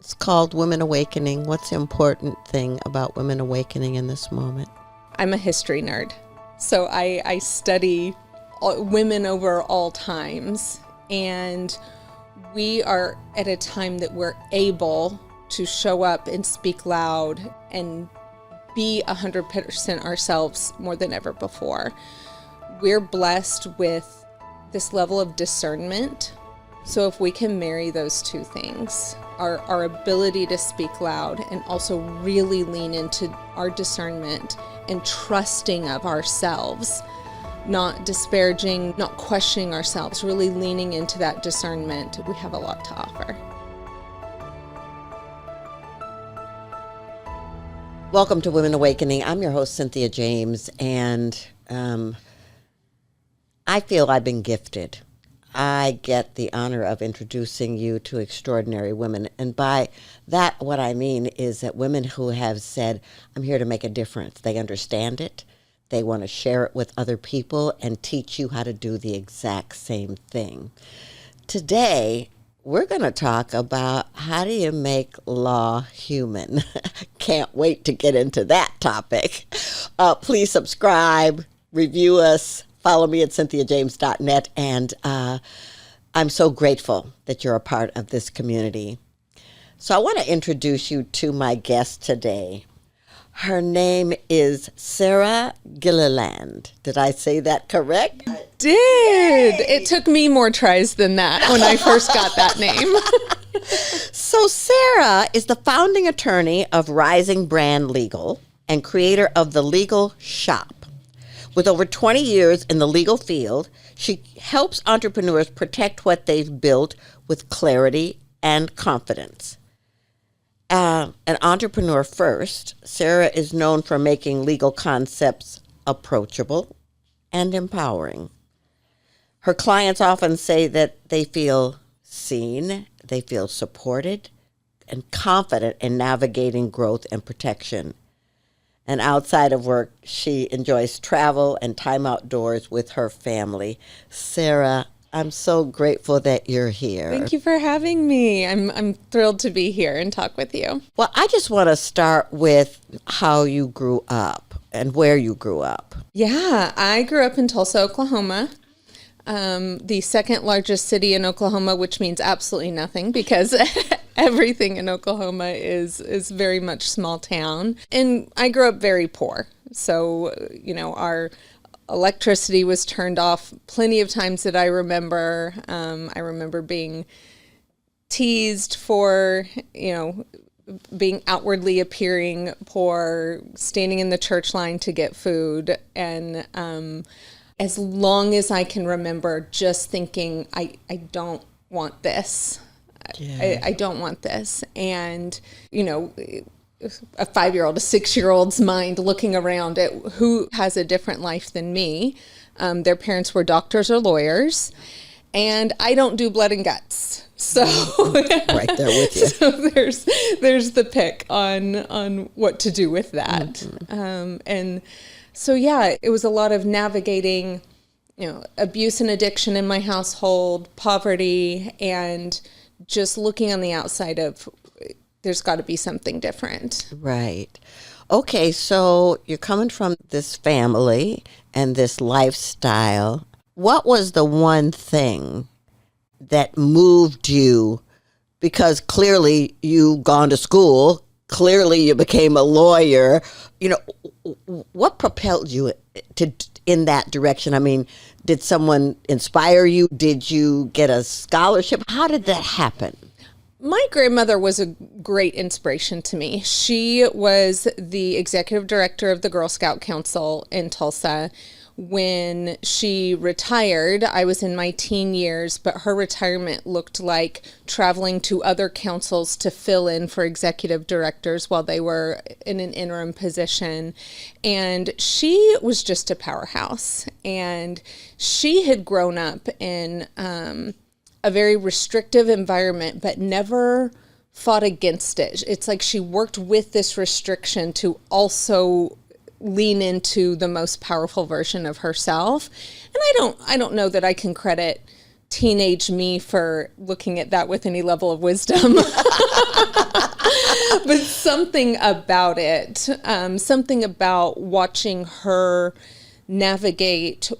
It's called Women Awakening. What's the important thing about women awakening in this moment? I'm a history nerd, so I study women over all times, and we are at a time that we're able to show up and speak loud and be 100% ourselves more than ever before. We're blessed with this level of discernment. So if we can marry those two things, our ability to speak loud and also really lean into our discernment and trusting of ourselves, not disparaging, not questioning ourselves, really leaning into that discernment, we have a lot to offer. Welcome to Women Awakening. I'm your host, Cynthia James, and I feel I've been gifted. I get the honor of introducing you to extraordinary women. And by that, what I mean is that women who have said, I'm here to make a difference. They understand it. They want to share it with other people and teach you how to do the exact same thing. Today, we're going to talk about how do you make law human. Can't wait to get into that topic. Please subscribe, review us, follow me at cynthiajames.net, and I'm so grateful that you're a part of this community. So I want to introduce you to my guest today. Her name is Sarah Gilliland. Did I say that correct? Did. Yay! It took me more tries than that when I first got that name. So Sarah is the founding attorney of Rising Brand Legal and creator of the Legal Shoppe. With over 20 years in the legal field, she helps entrepreneurs protect what they've built with clarity and confidence. An entrepreneur first, Sarah is known for making legal concepts approachable and empowering. Her clients often say that they feel seen, they feel supported, and confident in navigating growth and protection. And outside of work, she enjoys travel and time outdoors with her family. Sarah, I'm so grateful that you're here. Thank you for having me. I'm thrilled to be here and talk with you. Well, I just want to start with how you grew up and where you grew up. Yeah, I grew up in Tulsa, Oklahoma, the second largest city in Oklahoma, which means absolutely nothing because everything in Oklahoma is very much small town. And I grew up very poor. So, our electricity was turned off plenty of times that I remember. I remember being teased for, being outwardly appearing poor, standing in the church line to get food. And as long as I can remember, just thinking, I don't want this. Yeah. I don't want this. And, a 5-year-old, a 6-year-old's mind looking around at who has a different life than me. Their parents were doctors or lawyers, and I don't do blood and guts. So right there with you. So there's the pick on what to do with that. Mm-hmm. And so, yeah, it was a lot of navigating, abuse and addiction in my household, poverty, and just looking on the outside of there's got to be something different. Right. Okay, so you're coming from this family and this lifestyle. What was the one thing that moved you? Because clearly you've gone to school, clearly you became a lawyer. What propelled you in that direction? I mean, did someone inspire you? Did you get a scholarship? How did that happen? My grandmother was a great inspiration to me. She was the executive director of the Girl Scout Council in Tulsa. When she retired, I was in my teen years, but her retirement looked like traveling to other councils to fill in for executive directors while they were in an interim position. And she was just a powerhouse. And she had grown up in a very restrictive environment, but never fought against it. It's like she worked with this restriction to also lean into the most powerful version of herself. And I don't know that I can credit teenage me for looking at that with any level of wisdom. But something about it, something about watching her navigate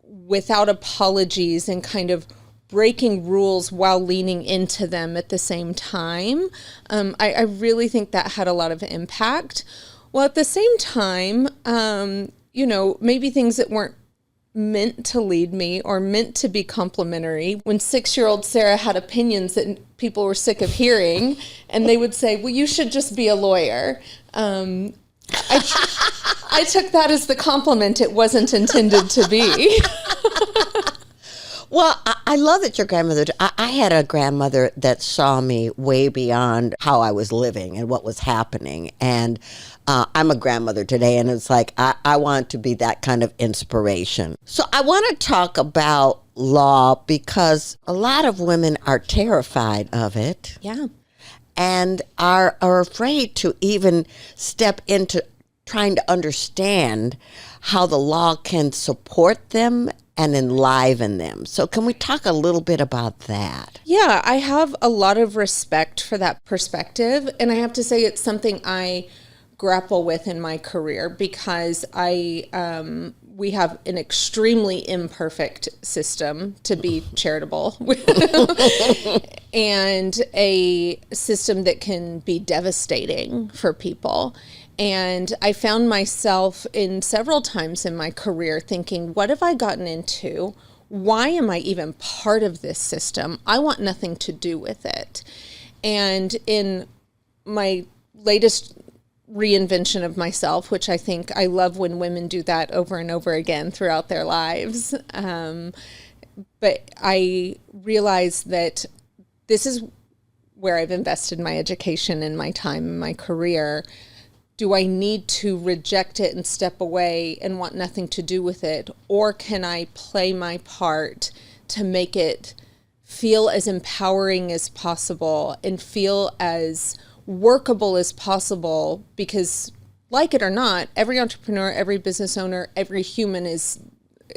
without apologies and kind of breaking rules while leaning into them at the same time. I really think that had a lot of impact. Well, at the same time, maybe things that weren't meant to lead me or meant to be complimentary. When 6-year-old Sarah had opinions that people were sick of hearing, and they would say, well, you should just be a lawyer. I took that as the compliment it wasn't intended to be. Well, I love that your grandmother, I had a grandmother that saw me way beyond how I was living and what was happening. And I'm a grandmother today, and it's like, I want to be that kind of inspiration. So I want to talk about law because a lot of women are terrified of it. Yeah. And are afraid to even step into trying to understand how the law can support them and enliven them. So can we talk a little bit about that? Yeah, I have a lot of respect for that perspective. And I have to say it's something I grapple with in my career because we have an extremely imperfect system, to be charitable, and a system that can be devastating for people. And I found myself in several times in my career thinking, what have I gotten into? Why am I even part of this system? I want nothing to do with it. And in my latest reinvention of myself, which I think I love when women do that over and over again throughout their lives, but I realized that this is where I've invested my education and my time and my career. Do I need to reject it and step away and want nothing to do with it? Or can I play my part to make it feel as empowering as possible and feel as workable as possible? Because like it or not, every entrepreneur, every business owner, every human is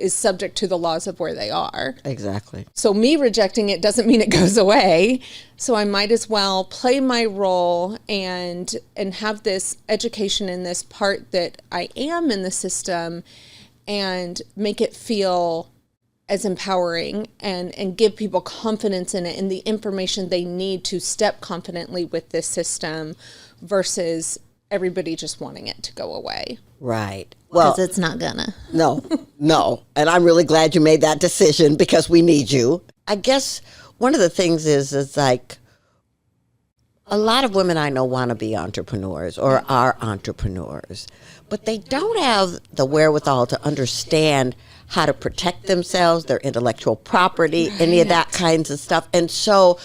subject to the laws of where they are. Exactly. So me rejecting it doesn't mean it goes away. So I might as well play my role and have this education in this part that I am in the system and make it feel as empowering and give people confidence in it and the information they need to step confidently with this system versus everybody just wanting it to go away. Right. Well, because it's not gonna. No. And I'm really glad you made that decision because we need you. I guess one of the things is like a lot of women I know want to be entrepreneurs or are entrepreneurs, but they don't have the wherewithal to understand how to protect themselves, their intellectual property, any of that kinds of stuff. And so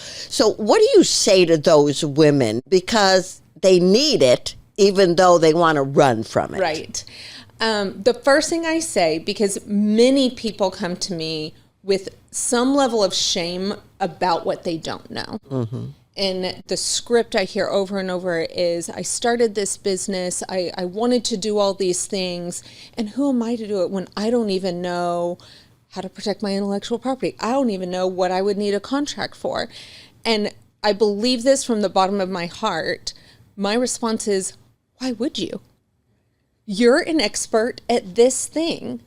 what do you say to those women? Because they need it, even though they want to run from it. Right. The first thing I say, because many people come to me with some level of shame about what they don't know. Mm-hmm. And the script I hear over and over is, I started this business, I wanted to do all these things, and who am I to do it when I don't even know how to protect my intellectual property? I don't even know what I would need a contract for. And I believe this from the bottom of my heart. My response is, why would you? You're an expert at this thing.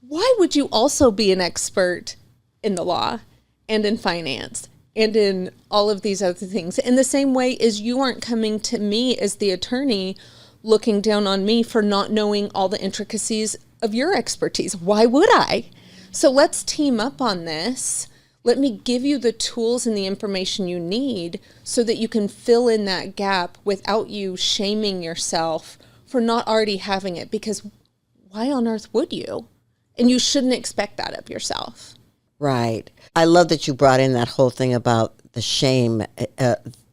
Why would you also be an expert in the law and in finance and in all of these other things? In the same way as you aren't coming to me as the attorney looking down on me for not knowing all the intricacies of your expertise. Why would I? So let's team up on this. Let me give you the tools and the information you need so that you can fill in that gap without you shaming yourself for not already having it, because why on earth would you? And you shouldn't expect that of yourself. Right. I love that you brought in that whole thing about the shame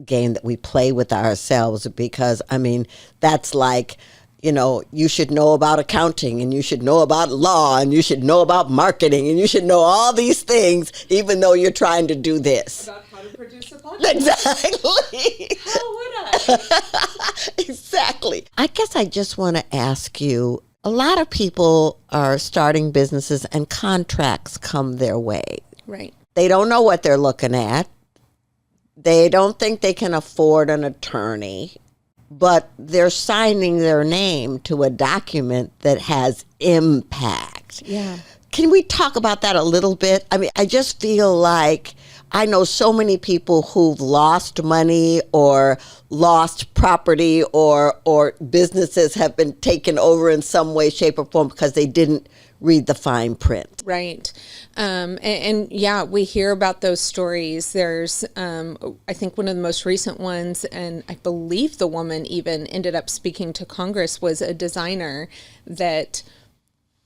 game that we play with ourselves, because, I mean, that's like, you know, you should know about accounting and you should know about law and you should know about marketing and you should know all these things, even though you're trying to do this. About how to produce a podcast. Exactly. How would I? Exactly. I guess I just want to ask you, a lot of people are starting businesses and contracts come their way. Right. They don't know what they're looking at. They don't think they can afford an attorney, but they're signing their name to a document that has impact. Yeah. Can we talk about that a little bit? I mean, I just feel like I know so many people who've lost money or lost property or businesses have been taken over in some way, shape, or form because they didn't read the fine print. Right. And yeah, we hear about those stories. There's, I think one of the most recent ones, and I believe the woman even ended up speaking to Congress, was a designer that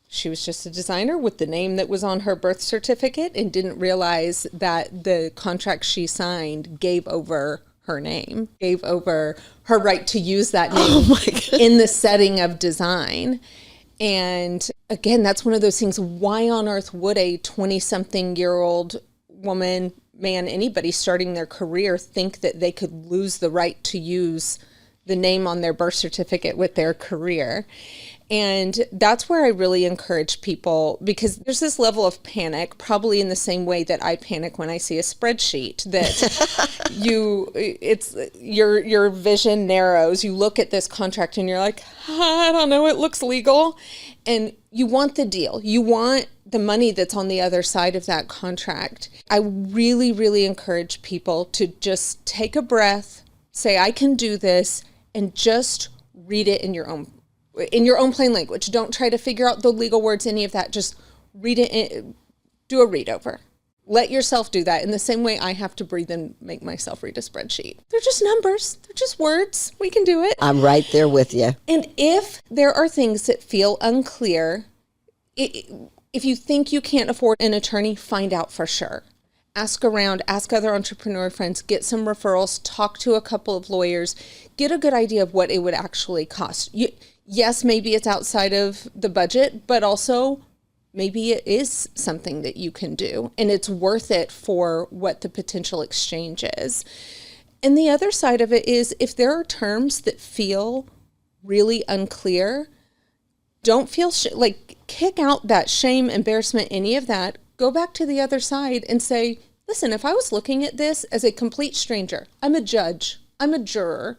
she was just a designer with the name that was on her birth certificate and didn't realize that the contract she signed gave over her name, gave over her right to use that name in the setting of design. And again, that's one of those things. Why on earth would a 20-something-year-old woman, man, anybody starting their career think that they could lose the right to use the name on their birth certificate with their career? And that's where I really encourage people, because there's this level of panic, probably in the same way that I panic when I see a spreadsheet, that your vision narrows. You look at this contract and you're like, I don't know, it looks legal. And you want the deal. You want the money that's on the other side of that contract. I really, really encourage people to just take a breath, say, I can do this, and just read it in your own plain language. Don't try to figure out the legal words, any of that. Just read it, do a read over. Let yourself do that in the same way I have to breathe and make myself read a spreadsheet. They're just numbers. They're just words. We can do it. I'm right there with you. And if there are things that feel unclear, if you think you can't afford an attorney, find out for sure. Ask around, ask other entrepreneur friends, get some referrals, talk to a couple of lawyers, get a good idea of what it would actually cost. Yes, maybe it's outside of the budget, but also maybe it is something that you can do and it's worth it for what the potential exchange is. And the other side of it is, if there are terms that feel really unclear, don't feel kick out that shame, embarrassment, any of that. Go back to the other side and say, listen, if I was looking at this as a complete stranger, I'm a judge, I'm a juror,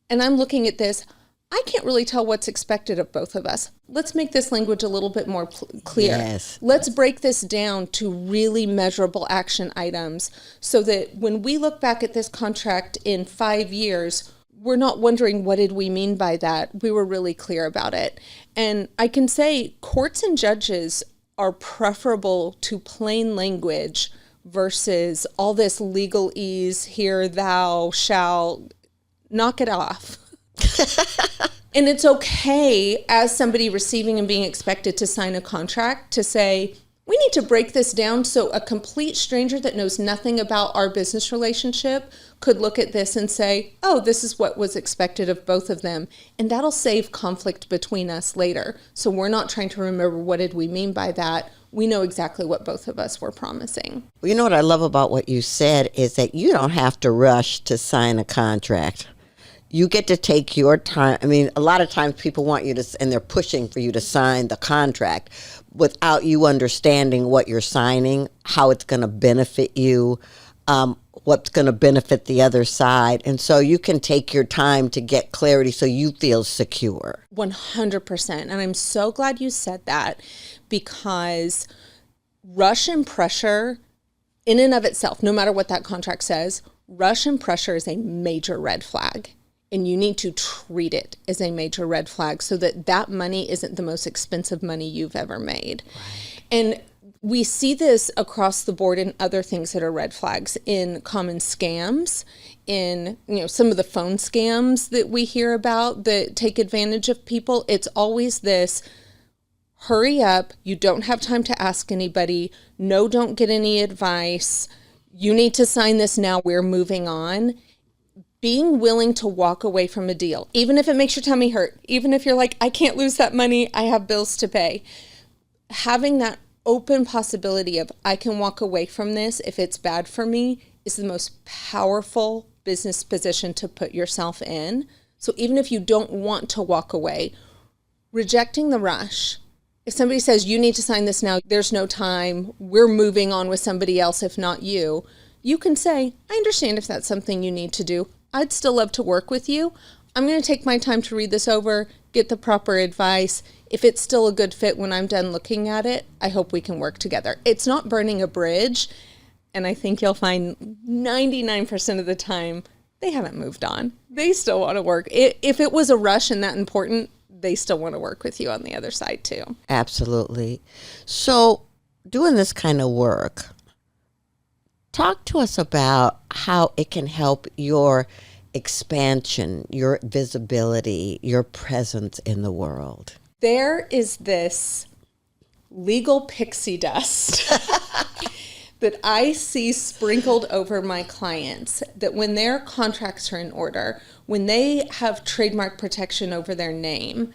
and I'm looking at this, I can't really tell what's expected of both of us. Let's make this language a little bit more clear. Yes. Let's break this down to really measurable action items so that when we look back at this contract in 5 years, we're not wondering, what did we mean by that? We were really clear about it. And I can say courts and judges are preferable to plain language versus all this legalese, here, thou, shall. Knock it off. And it's okay, as somebody receiving and being expected to sign a contract, to say, we need to break this down so a complete stranger that knows nothing about our business relationship could look at this and say, oh, this is what was expected of both of them. And that'll save conflict between us later. So we're not trying to remember, what did we mean by that? We know exactly what both of us were promising. Well, you know what I love about what you said is that you don't have to rush to sign a contract. You get to take your time. I mean, a lot of times people want you to, and they're pushing for you to sign the contract without you understanding what you're signing, how it's going to benefit you, what's going to benefit the other side. And so you can take your time to get clarity so you feel secure. 100%. And I'm so glad you said that, because rush and pressure in and of itself, no matter what that contract says, rush and pressure is a major red flag. And you need to treat it as a major red flag so that that money isn't the most expensive money you've ever made. Right. And we see this across the board in other things that are red flags, in common scams, in some of the phone scams that we hear about that take advantage of people. It's always this, hurry up, you don't have time to ask anybody, no, don't get any advice, you need to sign this now, we're moving on. Being willing to walk away from a deal, even if it makes your tummy hurt, even if you're like, I can't lose that money, I have bills to pay. Having that open possibility of, I can walk away from this if it's bad for me, is the most powerful business position to put yourself in. So even if you don't want to walk away, rejecting the rush, If somebody says, you need to sign this now, there's no time, we're moving on with somebody else, if not you, you can say, I understand if that's something you need to do. I'd still love to work with you. I'm going to take my time to read this over, get the proper advice. If it's still a good fit when I'm done looking at it, I hope we can work together. It's not burning a bridge. And I think you'll find 99% of the time, they haven't moved on. They still want to work. If it was a rush and that important, they still want to work with you on the other side too. Absolutely. So doing this kind of work, talk to us about how it can help your expansion, your visibility, your presence in the world. There is this legal pixie dust that I see sprinkled over my clients, that when their contracts are in order, when they have trademark protection over their name,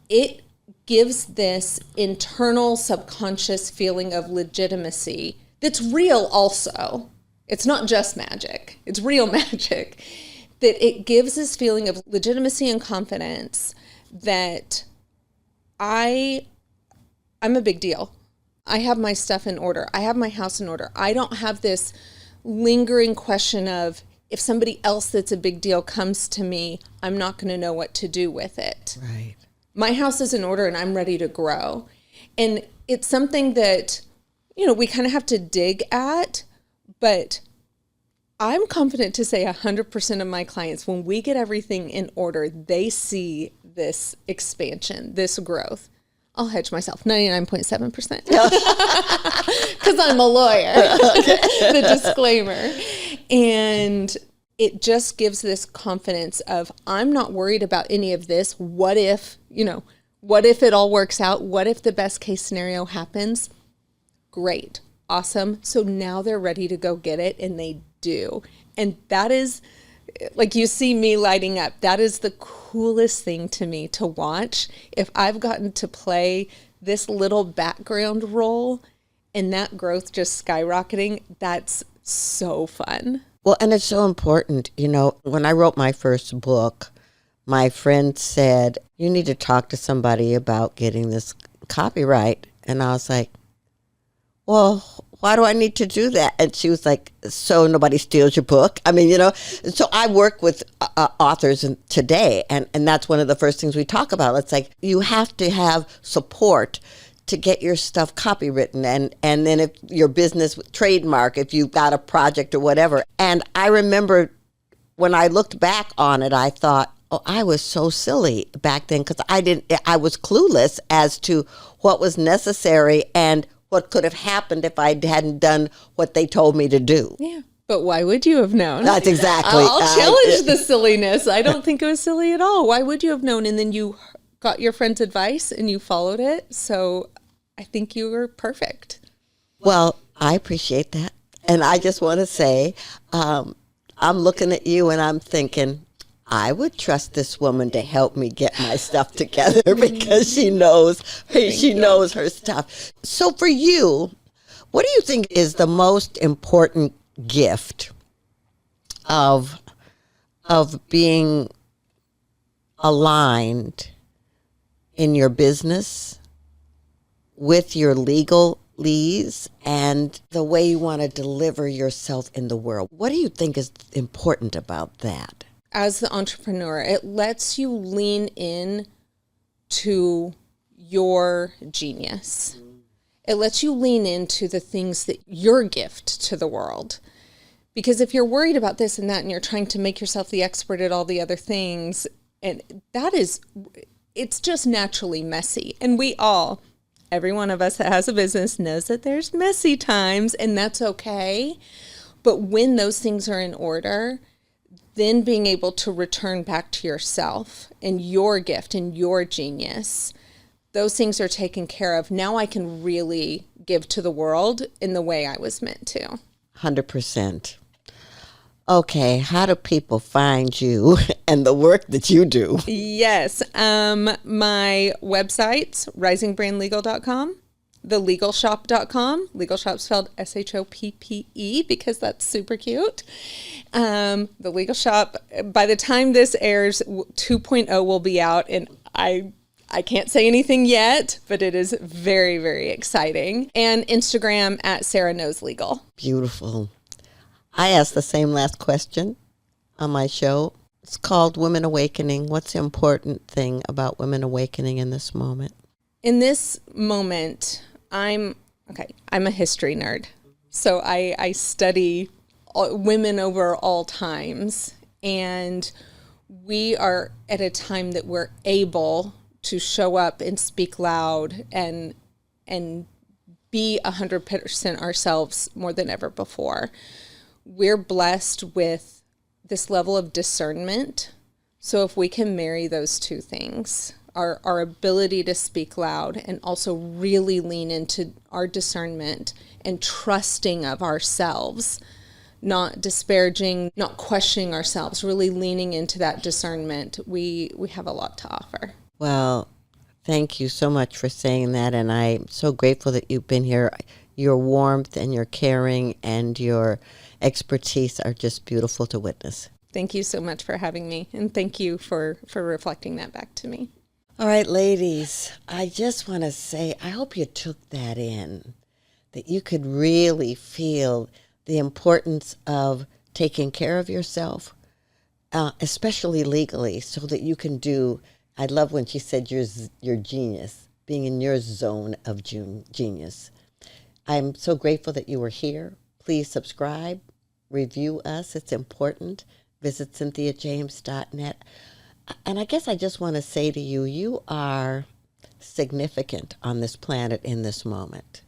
it gives this internal subconscious feeling of legitimacy that's real also. It's not just magic. It's real magic. That it gives this feeling of legitimacy and confidence that I'm a big deal. I have my stuff in order. I have my house in order. I don't have this lingering question of, if somebody else that's a big deal comes to me, I'm not going to know what to do with it. Right. My house is in order and I'm ready to grow. And it's something that, we kind of have to dig at, but I'm confident to say 100% of my clients, when we get everything in order, they see this expansion, this growth. I'll hedge myself, 99.7%. Because I'm a lawyer. The disclaimer. And it just gives this confidence of, I'm not worried about any of this. What if it all works out? What if the best case scenario happens? Great. Awesome. So now they're ready to go get it, and they do. And that is, like, you see me lighting up. That is the coolest thing to me to watch. If I've gotten to play this little background role and that growth just skyrocketing, that's so fun. Well, and it's so important. When I wrote my first book, my friend said, you need to talk to somebody about getting this copyright. And I was like, well, why do I need to do that? And she was like, so nobody steals your book. So I work with authors today, and that's one of the first things we talk about. It's like, you have to have support to get your stuff copywritten, and then if your business trademark, if you've got a project or whatever. And I remember when I looked back on it, I thought, oh, I was so silly back then, because I was clueless as to what was necessary and what could have happened if I hadn't done what they told me to do. Yeah. But why would you have known? That's exactly. I'll challenge the silliness. I don't think it was silly at all. Why would you have known? And then you got your friend's advice and you followed it. So I think you were perfect. Well, I appreciate that. And I just want to say, I'm looking at you and I'm thinking, I would trust this woman to help me get my stuff together, because she knows her stuff. So for you, what do you think is the most important gift of being aligned in your business with your legalese and the way you want to deliver yourself in the world? What do you think is important about that? As the entrepreneur, it lets you lean in to your genius. It lets you lean into the things that your gift to the world. Because if you're worried about this and that, and you're trying to make yourself the expert at all the other things, and it's just naturally messy. And every one of us that has a business knows that there's messy times, and that's okay. But when those things are in order, then being able to return back to yourself and your gift and your genius, those things are taken care of. Now I can really give to the world in the way I was meant to. 100%. Okay, how do people find you and the work that you do? Yes, my website's risingbrandlegal.com. thelegalshoppe.com. Legal Shoppe spelled SHOPPE, because that's super cute. The Legal Shoppe, by the time this airs, 2.0 will be out, and I I can't say anything yet, but it is very, very exciting. And Instagram at Sarah Knows Legal. Beautiful. I asked the same last question on my show. It's called Women Awakening. What's the important thing about women awakening in this moment? In this moment, I'm a history nerd. So I study women over all times. And we are at a time that we're able to show up and speak loud and be 100% ourselves more than ever before. We're blessed with this level of discernment. So if we can marry those two things, our ability to speak loud and also really lean into our discernment and trusting of ourselves, not disparaging, not questioning ourselves, really leaning into that discernment, we have a lot to offer. Well, thank you so much for saying that, and I'm so grateful that you've been here. Your warmth and your caring and your expertise are just beautiful to witness. Thank you so much for having me, and thank you for reflecting that back to me. All right, ladies, I just want to say I hope you took that in, that you could really feel the importance of taking care of yourself, especially legally, so that you can do. I love when she said your genius, being in your zone of genius. I'm so grateful that you were here. Please subscribe, review us. It's important. Visit cynthiajames.net. And I guess I just want to say to you, you are significant on this planet in this moment.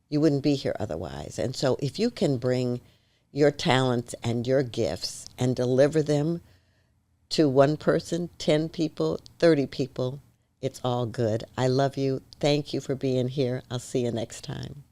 You wouldn't be here otherwise. And so if you can bring your talents and your gifts and deliver them to one person, 10 people, 30 people, it's all good. I love you. Thank you for being here. I'll see you next time.